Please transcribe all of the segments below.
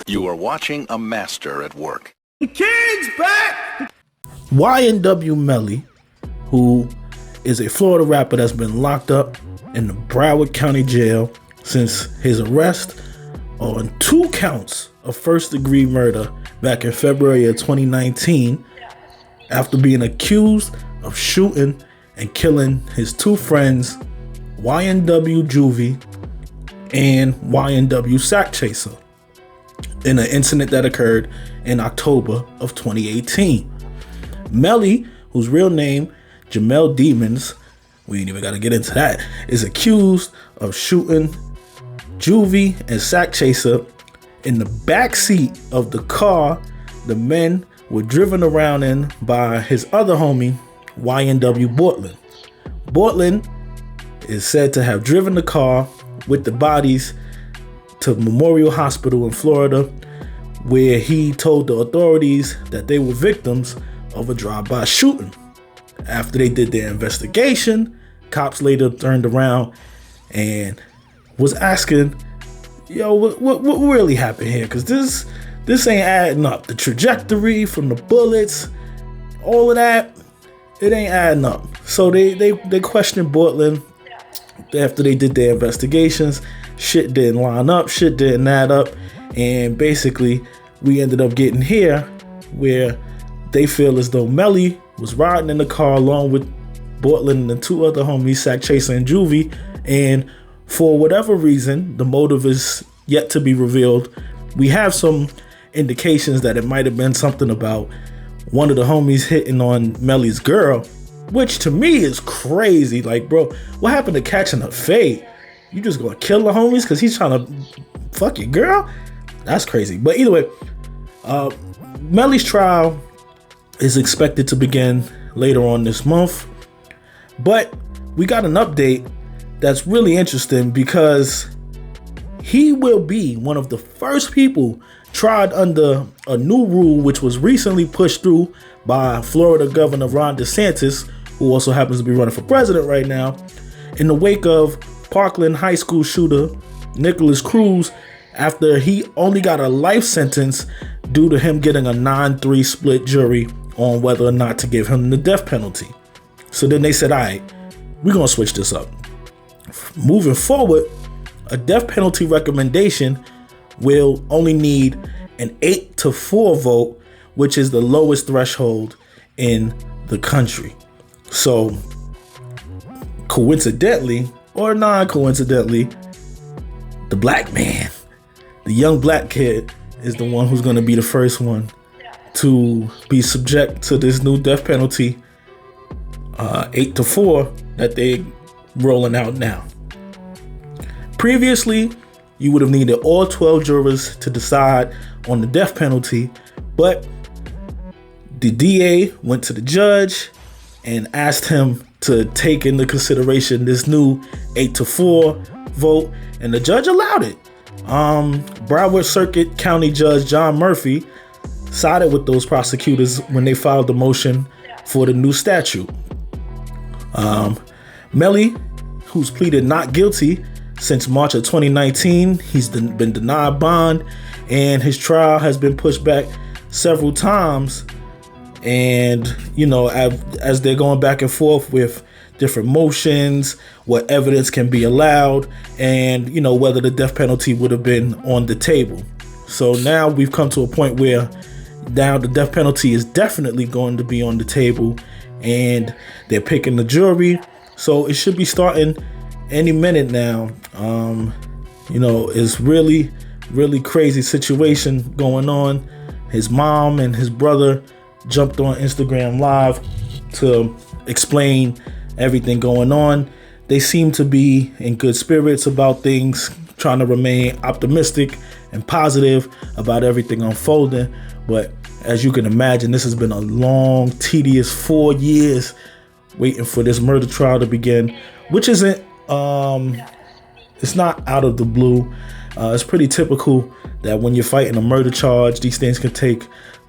You are watching a master at work. The kid's back! YNW Melly, who is a Florida rapper that's been locked up in the Broward County Jail since his arrest on 2 counts of first-degree murder back in February of 2019 after being accused of shooting and killing his 2 friends, YNW Juvie and YNW Sack Chaser, in an incident that occurred in October of 2018. Melly, whose real name, Jamel Demons, we ain't even got to get into that, is accused of shooting Juvie and Sack Chaser in the back seat of the car the men were driven around in by his other homie, YNW Bortland. Bortland is said to have driven the car with the bodies to Memorial Hospital in Florida, where he told the authorities that they were victims of a drive-by shooting. After they did their investigation, cops later turned around and was asking, yo, what really happened here? Because this ain't adding up. The trajectory from the bullets, all of that, it ain't adding up. So they questioned Bortland after they did their investigations. Shit didn't line up, shit didn't add up, and basically we ended up getting here where they feel as though Melly was riding in the car along with Bortland and the 2 other homies, Sack Chaser and Juvie, and for whatever reason, the motive is yet to be revealed. We have some indications that it might have been something about one of the homies hitting on Melly's girl, which to me is crazy. Like, bro, what happened to catching a fade? You just gonna kill the homies because he's trying to fuck your girl? That's crazy. But either way, Melly's trial is expected to begin later on this month. But we got an update that's really interesting because he will be one of the first people tried under a new rule which was recently pushed through by Florida Governor Ron DeSantis, who also happens to be running for president right now, in the wake of Parkland High School shooter Nicholas Cruz, after he only got a life sentence due to him getting a 9-3 split jury on whether or not to give him the death penalty. So then they said, all right, we're going to switch this up. Moving forward, a death penalty recommendation will only need an 8-4 vote, which is the lowest threshold in the country. So coincidentally or non-coincidentally, the black man, the young black kid, is the one who's going to be the first one to be subject to this new death penalty, 8-4, that they rolling out now. Previously, you would have needed all 12 jurors to decide on the death penalty, but the DA went to the judge and asked him to take into consideration this new 8-4 vote, and the judge allowed it. Broward Circuit County Judge John Murphy sided with those prosecutors when they filed the motion for the new statute. Melly, who's pleaded not guilty since March of 2019, he's been denied bond, and his trial has been pushed back several times. And, you know, as they're going back and forth with different motions, what evidence can be allowed, and, you know, whether the death penalty would have been on the table. So now we've come to a point where now the death penalty is definitely going to be on the table, and they're picking the jury. So it should be starting any minute now. You know, it's really, really crazy situation going on. His mom and his brother jumped on Instagram Live to explain everything going on. They seem to be in good spirits about things, trying to remain optimistic and positive about everything unfolding. But as you can imagine, this has been a long, tedious 4 years waiting for this murder trial to begin, which isn't, it's not out of the blue. It's pretty typical that when you're fighting a murder charge, these things can take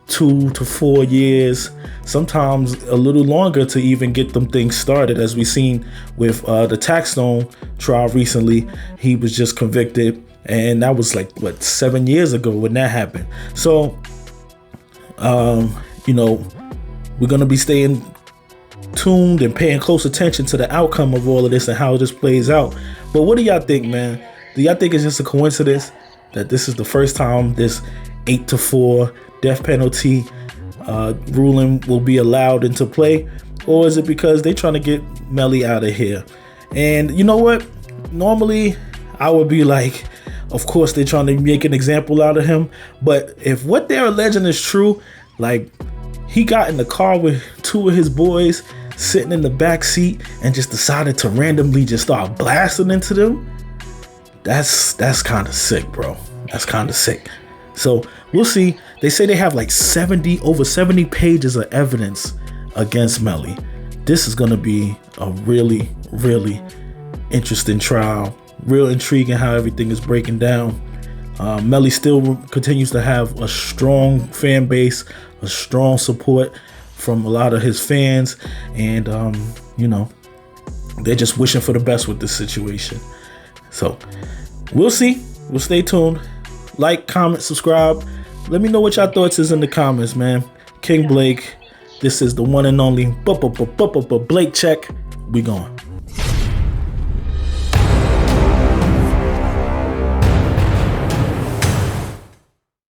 2 to 4 years, sometimes a little longer to even get them things started. As we've seen with the Taxstone trial recently, he was just convicted and that was like what, 7 years ago when that happened. So you know, we're gonna be staying tuned and paying close attention to the outcome of all of this and how this plays out. But what do y'all think, man? Do y'all think it's just a coincidence that this is the first time this 8-4 death penalty ruling will be allowed into play, or is it because they're trying to get Melly out of here? And you know what? Normally, I would be like, of course they're trying to make an example out of him. But if what they're alleging is true, like he got in the car with 2 of his boys sitting in the back seat and just decided to randomly just start blasting into them, that's kind of sick, bro. That's kind of sick. So we'll see. They say they have like over 70 pages of evidence against Melly. This is going to be a really, really interesting trial. Real intriguing how everything is breaking down. Melly still continues to have a strong fan base, a strong support from a lot of his fans. And, you know, they're just wishing for the best with this situation. So we'll see. We'll stay tuned. Like, comment, subscribe. Let me know what y'all thoughts is in the comments, man. King Blake. This is the one and only Blake Check. We going.